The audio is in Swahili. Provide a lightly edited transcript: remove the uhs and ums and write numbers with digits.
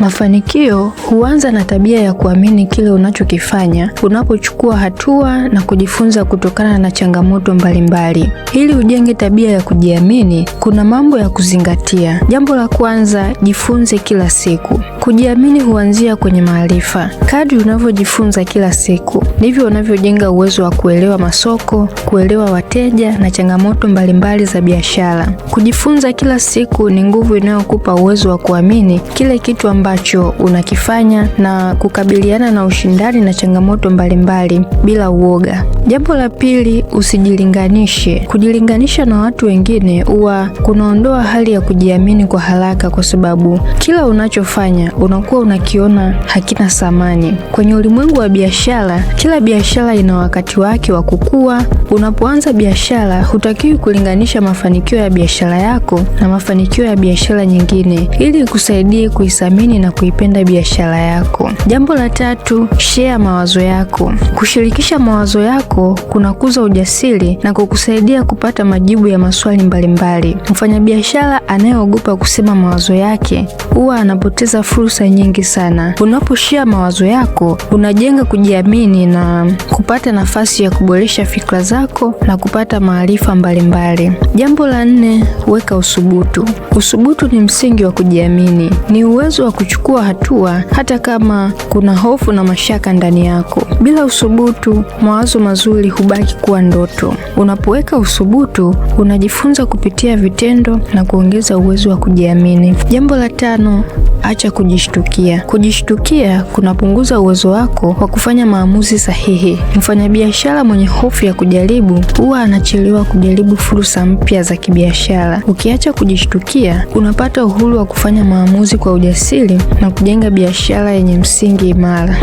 Mafanikio huanza na tabia ya kuamini kile unachokifanya, unapochukua hatua na kujifunza kutokana na changamoto mbalimbali. Ili ujenge tabia ya kujiamini, kuna mambo ya kuzingatia. Jambo la kwanza, jifunze kila siku. Kujiamini huanzia kwenye maarifa. Kadri unavyojifunza kila siku, ndivyo unavyojenga uwezo wa kuelewa masoko, kuelewa wateja na changamoto mbalimbali za biashara. Kujifunza kila siku ni nguvu inayokupa uwezo wa kuamini kile kitu ambacho unakifanya na kukabiliana na ushindani na changamoto mbalimbali bila uoga. Jambo la pili, usijilinganishe. Kujilinganisha na watu wengine huwa kunaondoa hali ya kujiamini kwa haraka, kwa sababu kila unachofanya unakuwa unakiona hakina thamani. Kwenye ulimwengu wa biashara, kila biashara ina wakati wake wa kukua. Unapoanza biashara, hutakiwi kulinganisha mafanikio ya biashara yako na mafanikio ya biashara nyingine, ili ikusaidie kuithamini na kuipenda biashara yako. Jambo la tatu, share mawazo yako. Kushirikisha mawazo yako kunakuza ujasiri na kukusaidia kupata majibu ya maswali mbalimbali. Mfanyabiashara anayeogopa kusema mawazo yake huwa anapoteza fursa nyingi sana. Unaposhare mawazo yako, unajenga kujiamini na kupata nafasi ya kuboresha fikra zako na kupata maarifa mbalimbali. Jambo la nne, weka uthubutu. Uthubutu ni msingi wa kujiamini. Ni uwezo wa kuchukua hatua hata kama kuna hofu na mashaka ndani yako. Bila uthubutu, mawazo mazuri hubaki kuwa ndoto. Unapoweka uthubutu, unajifunza kupitia vitendo na kuongeza uwezo wa kujiamini. Jambo la tano, acha kujishtukia. Kujishtukia kunapunguza uwezo wako wa kufanya maamuzi sahihi. Mfanyabiashara mwenye hofu ya kujaribu huwa anachelewa kujaribu fursa mpya za kibiashara. Ukiacha kujishtukia, unapata uhuru wa kufanya maamuzi kwa ujasiri na kujenga biashara yenye msingi imara.